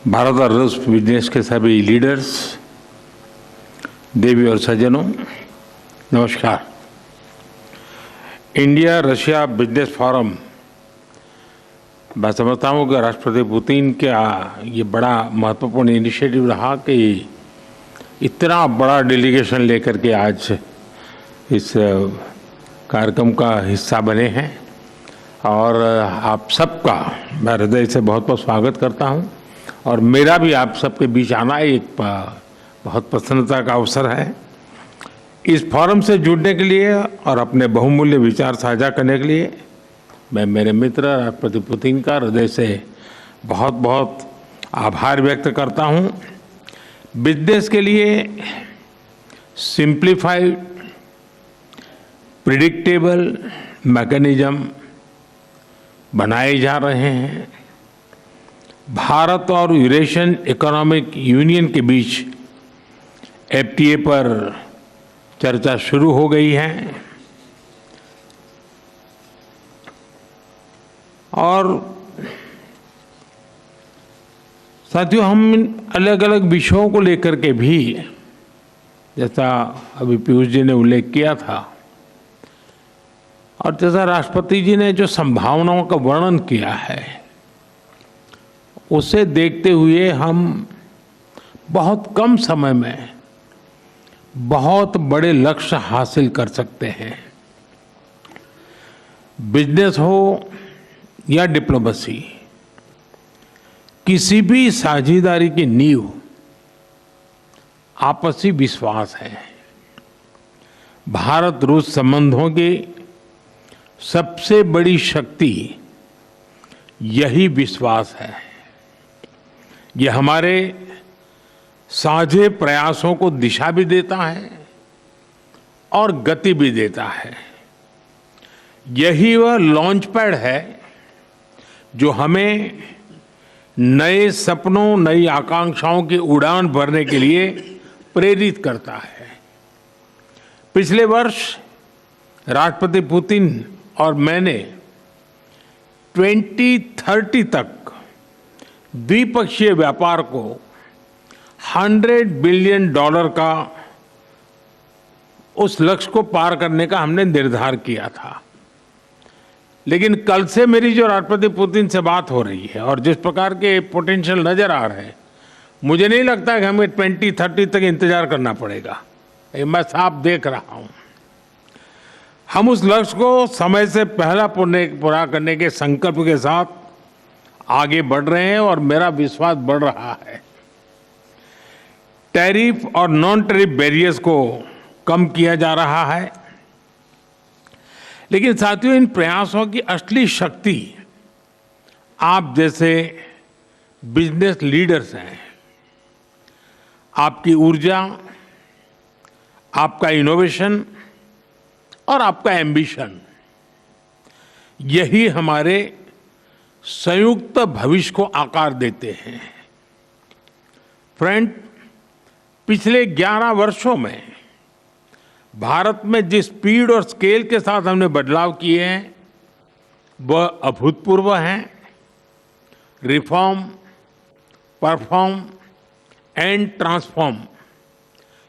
भारत और रूस बिजनेस के सभी लीडर्स, देवी और सज्जनों, नमस्कार। इंडिया रशिया बिजनेस फोरम, मैं समझता हूँ कि राष्ट्रपति पुतिन का ये बड़ा महत्वपूर्ण इनिशिएटिव रहा कि इतना बड़ा डेलीगेशन लेकर के आज इस कार्यक्रम का हिस्सा बने हैं और आप सबका मैं हृदय से बहुत बहुत स्वागत करता हूँ। और मेरा भी आप सबके बीच आना एक बहुत प्रसन्नता का अवसर है। इस फोरम से जुड़ने के लिए और अपने बहुमूल्य विचार साझा करने के लिए मैं मेरे मित्र राष्ट्रपति पुतिन का हृदय से बहुत बहुत आभार व्यक्त करता हूँ। बिजनेस के लिए सिंप्लीफाइड प्रिडिक्टेबल मैकेनिज्म बनाए जा रहे हैं। भारत और यूरेशियन इकोनॉमिक यूनियन के बीच एफटीए पर चर्चा शुरू हो गई है और साथियों, हम अलग अलग विषयों को लेकर के भी, जैसा अभी पीयूष जी ने उल्लेख किया था और जैसा राष्ट्रपति जी ने जो संभावनाओं का वर्णन किया है, उसे देखते हुए हम बहुत कम समय में बहुत बड़े लक्ष्य हासिल कर सकते हैं। बिजनेस हो या डिप्लोमेसी, किसी भी साझेदारी की नींव आपसी विश्वास है। भारत रूस संबंधों की सबसे बड़ी शक्ति यही विश्वास है। यह हमारे साझे प्रयासों को दिशा भी देता है और गति भी देता है। यही वह लॉन्च पैड है जो हमें नए सपनों, नई आकांक्षाओं की उड़ान भरने के लिए प्रेरित करता है। पिछले वर्ष राष्ट्रपति पुतिन और मैंने 2030 तक द्विपक्षीय व्यापार को $100 बिलियन का उस लक्ष्य को पार करने का हमने निर्धार किया था। लेकिन कल से मेरी जो राष्ट्रपति पुतिन से बात हो रही है और जिस प्रकार के पोटेंशियल नजर आ रहे हैं, मुझे नहीं लगता कि हमें 2030 तक इंतजार करना पड़ेगा। ये मैं साफ देख रहा हूं। हम उस लक्ष्य को समय से पहला पूरा करने के संकल्प के साथ आगे बढ़ रहे हैं और मेरा विश्वास बढ़ रहा है। टैरिफ और नॉन टैरिफ बैरियर्स को कम किया जा रहा है, लेकिन साथियों, इन प्रयासों की असली शक्ति आप जैसे बिजनेस लीडर्स हैं। आपकी ऊर्जा, आपका इनोवेशन और आपका एम्बिशन, यही हमारे संयुक्त भविष्य को आकार देते हैं। फ्रेंड, पिछले 11 वर्षों में भारत में जिस स्पीड और स्केल के साथ हमने बदलाव किए हैं, वह अभूतपूर्व हैं। रिफॉर्म, परफॉर्म एंड ट्रांसफॉर्म,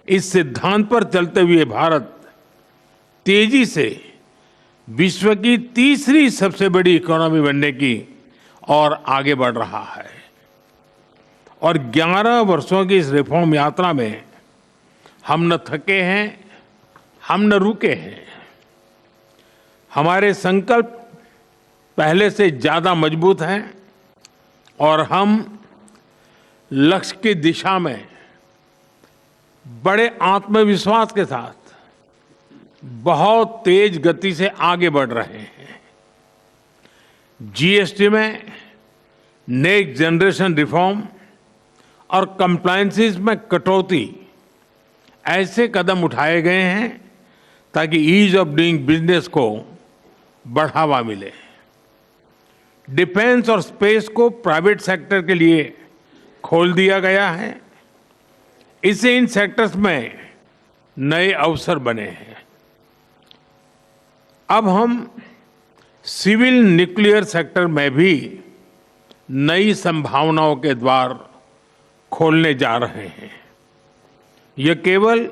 इस सिद्धांत पर चलते हुए भारत तेजी से विश्व की तीसरी सबसे बड़ी इकोनॉमी बनने की और आगे बढ़ रहा है। और 11 वर्षों की इस रिफॉर्म यात्रा में हम न थके हैं, हम न रुके हैं। हमारे संकल्प पहले से ज्यादा मजबूत हैं और हम लक्ष्य की दिशा में बड़े आत्मविश्वास के साथ बहुत तेज गति से आगे बढ़ रहे हैं। जीएसटी में नेक्स्ट जनरेशन रिफॉर्म और कंप्लायंसेस में कटौती, ऐसे कदम उठाए गए हैं ताकि ईज ऑफ डूइंग बिजनेस को बढ़ावा मिले। डिफेंस और स्पेस को प्राइवेट सेक्टर के लिए खोल दिया गया है। इससे इन सेक्टर्स में नए अवसर बने हैं। अब हम सिविल न्यूक्लियर सेक्टर में भी नई संभावनाओं के द्वार खोलने जा रहे हैं। यह केवल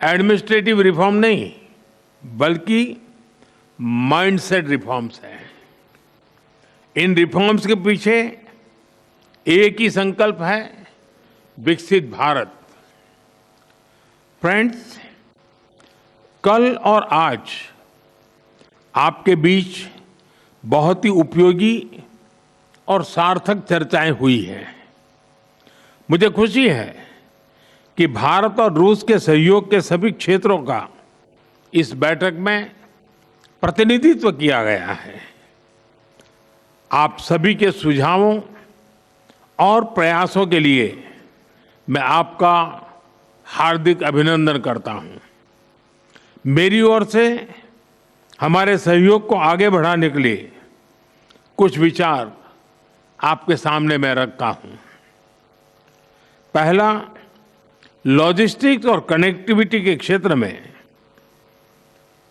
एडमिनिस्ट्रेटिव रिफॉर्म नहीं, बल्कि माइंडसेट रिफॉर्म्स हैं। इन रिफॉर्म्स के पीछे एक ही संकल्प है, विकसित भारत। फ्रेंड्स, कल और आज आपके बीच बहुत ही उपयोगी और सार्थक चर्चाएं हुई हैं। मुझे खुशी है कि भारत और रूस के सहयोग के सभी क्षेत्रों का इस बैठक में प्रतिनिधित्व किया गया है। आप सभी के सुझावों और प्रयासों के लिए मैं आपका हार्दिक अभिनंदन करता हूं। मेरी ओर से हमारे सहयोग को आगे बढ़ाने के लिए कुछ विचार आपके सामने मैं रखता हूं। पहला, लॉजिस्टिक्स और कनेक्टिविटी के क्षेत्र में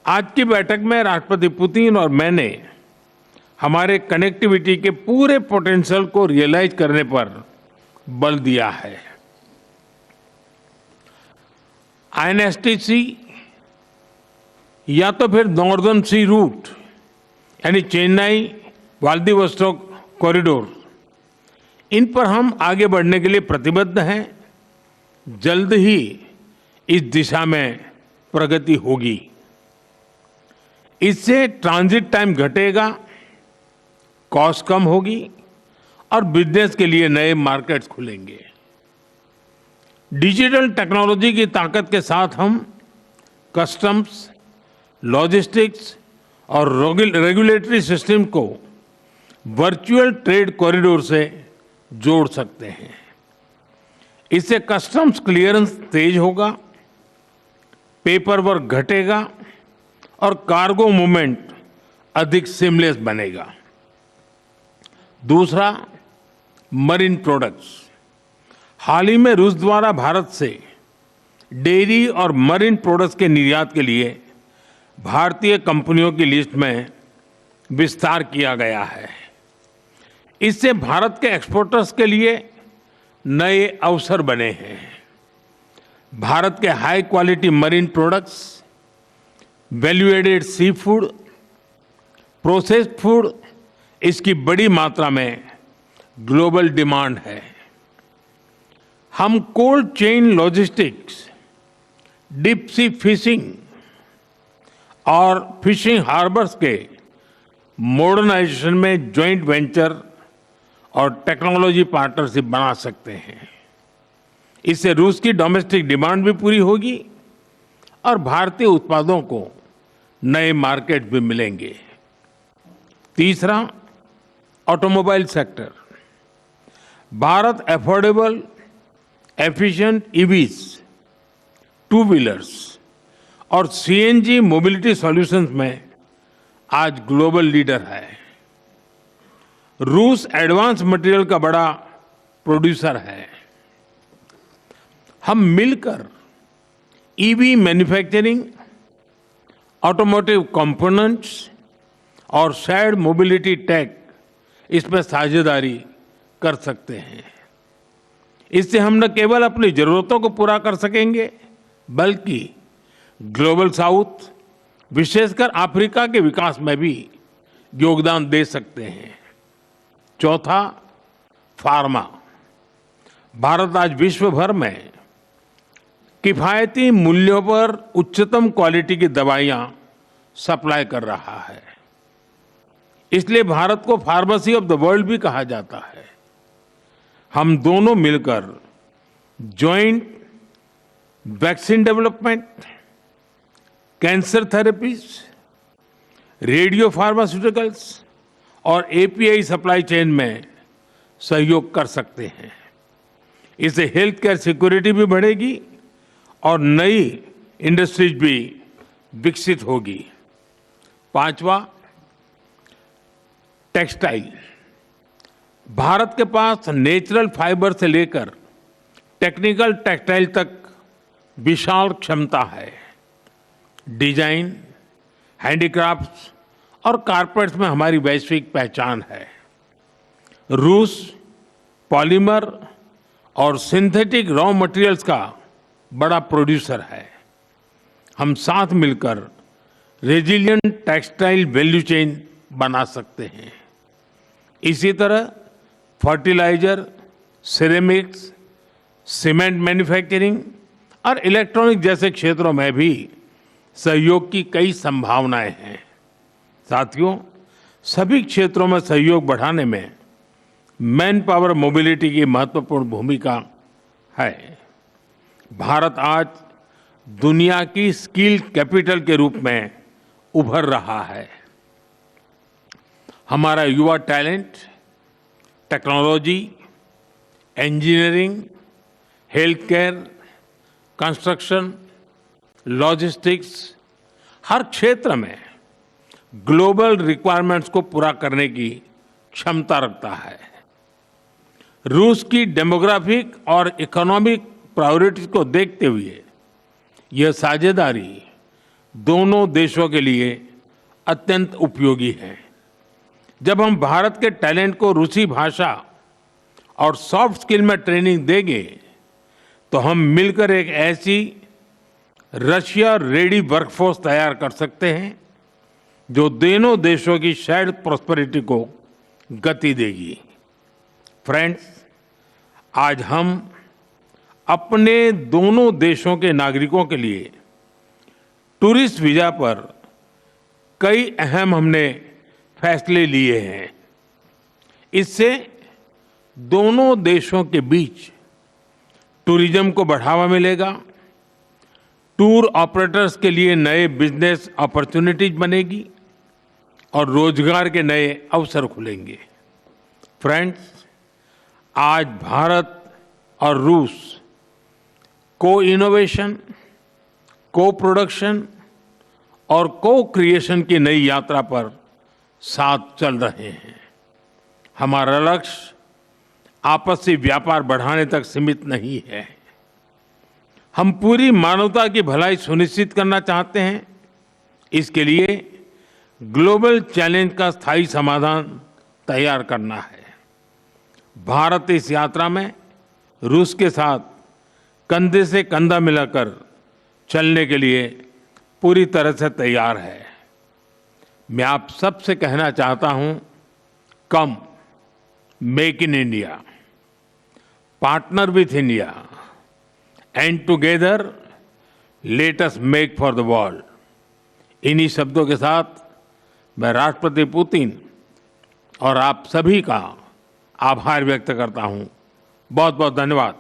आज की बैठक में राष्ट्रपति पुतिन और मैंने हमारे कनेक्टिविटी के पूरे पोटेंशियल को रियलाइज करने पर बल दिया है। आईएनएसटीसी या तो फिर नॉर्दर्न सी रूट यानी चेन्नई व्लादिवोस्टोक कॉरिडोर, इन पर हम आगे बढ़ने के लिए प्रतिबद्ध हैं। जल्द ही इस दिशा में प्रगति होगी। इससे ट्रांजिट टाइम घटेगा, कॉस्ट कम होगी और बिजनेस के लिए नए मार्केट्स खुलेंगे। डिजिटल टेक्नोलॉजी की ताकत के साथ हम कस्टम्स, लॉजिस्टिक्स और रेगुलेटरी सिस्टम को वर्चुअल ट्रेड कॉरिडोर से जोड़ सकते हैं। इससे कस्टम्स क्लियरेंस तेज होगा, पेपर वर्क घटेगा और कार्गो मूवमेंट अधिक सीमलेस बनेगा। दूसरा, मरीन प्रोडक्ट्स। हाल ही में रूस द्वारा भारत से डेयरी और मरीन प्रोडक्ट्स के निर्यात के लिए भारतीय कंपनियों की लिस्ट में विस्तार किया गया है। इससे भारत के एक्सपोर्टर्स के लिए नए अवसर बने हैं। भारत के high quality marine products, value added sea food, processed food, इसकी बड़ी मात्रा में ग्लोबल डिमांड है। हम cold chain logistics, deep sea fishing और फिशिंग हार्बर्स के मॉडर्नाइजेशन में जॉइंट वेंचर और टेक्नोलॉजी पार्टनरशिप बना सकते हैं। इससे रूस की डोमेस्टिक डिमांड भी पूरी होगी और भारतीय उत्पादों को नए मार्केट भी मिलेंगे। तीसरा, automobile sector. Bharat affordable, efficient EVs, two wheelers और सीएनजी मोबिलिटी सॉल्यूशंस में आज ग्लोबल लीडर है। रूस एडवांस मटेरियल का बड़ा प्रोड्यूसर है। हम मिलकर ईवी मैन्युफैक्चरिंग, ऑटोमोटिव कंपोनेंट्स और शेयर्ड मोबिलिटी टेक, इसमें साझेदारी कर सकते हैं। इससे हम न केवल अपनी जरूरतों को पूरा कर सकेंगे, बल्कि ग्लोबल साउथ, विशेषकर अफ्रीका के विकास में भी योगदान दे सकते हैं। चौथा, फार्मा। भारत आज विश्व भर में किफायती मूल्यों पर उच्चतम क्वालिटी की दवाइयां सप्लाई कर रहा है। इसलिए भारत को फार्मेसी ऑफ द वर्ल्ड भी कहा जाता है। हम दोनों मिलकर joint vaccine development, cancer therapies, radio pharmaceuticals और एपीआई सप्लाई चेन में सहयोग कर सकते हैं। इससे हेल्थ केयर सिक्योरिटी भी बढ़ेगी और नई इंडस्ट्रीज भी विकसित होगी। पांचवा, टेक्सटाइल। भारत के पास नेचुरल फाइबर से लेकर टेक्निकल टेक्सटाइल तक विशाल क्षमता है। डिजाइन, हैंडीक्राफ्ट्स और कारपेट्स में हमारी वैश्विक पहचान है। रूस पॉलीमर और सिंथेटिक रॉ मटेरियल्स का बड़ा प्रोड्यूसर है। हम साथ मिलकर रेजिलिएंट टेक्सटाइल वैल्यू चेन बना सकते हैं। इसी तरह फर्टिलाइजर, सिरेमिक्स, सीमेंट मैन्युफैक्चरिंग और इलेक्ट्रॉनिक जैसे क्षेत्रों में भी सहयोग की कई संभावनाएं हैं। साथियों, सभी क्षेत्रों में सहयोग बढ़ाने में मैन पावर मोबिलिटी की महत्वपूर्ण भूमिका है। भारत आज दुनिया की स्किल कैपिटल के रूप में उभर रहा है। हमारा युवा talent technology, engineering, health care, construction, logistics हर क्षेत्र में ग्लोबल रिक्वायरमेंट्स को पूरा करने की क्षमता रखता है। रूस की डेमोग्राफिक और इकोनॉमिक प्रायोरिटीज को देखते हुए यह साझेदारी दोनों देशों के लिए अत्यंत उपयोगी है। जब हम भारत के टैलेंट को रूसी भाषा और सॉफ्ट स्किल में ट्रेनिंग देंगे तो हम मिलकर एक ऐसी रशिया रेडी वर्कफोर्स तैयार कर सकते हैं जो दोनों देशों की शेयर्ड प्रॉस्पेरिटी को गति देगी। फ्रेंड्स, आज हम अपने दोनों देशों के नागरिकों के लिए टूरिस्ट वीजा पर कई अहम हमने फैसले लिए हैं। इससे दोनों देशों के बीच टूरिज्म को बढ़ावा मिलेगा, टूर ऑपरेटर्स के लिए नए बिजनेस अपॉर्चुनिटीज बनेगी और रोजगार के नए अवसर खुलेंगे। फ्रेंड्स, आज भारत और रूस को इनोवेशन, को प्रोडक्शन और को क्रिएशन की नई यात्रा पर साथ चल रहे हैं। हमारा लक्ष्य आपसी व्यापार बढ़ाने तक सीमित नहीं है। हम पूरी मानवता की भलाई सुनिश्चित करना चाहते हैं। इसके लिए ग्लोबल चैलेंज का स्थायी समाधान तैयार करना है। भारत इस यात्रा में रूस के साथ कंधे से कंधा मिलाकर चलने के लिए पूरी तरह से तैयार है। मैं आप सबसे कहना चाहता हूं, कम make in India, partner with India and together let us make for the world. इन्हीं शब्दों के साथ मैं राष्ट्रपति पुतिन और आप सभी का आभार व्यक्त करता हूं। बहुत बहुत धन्यवाद।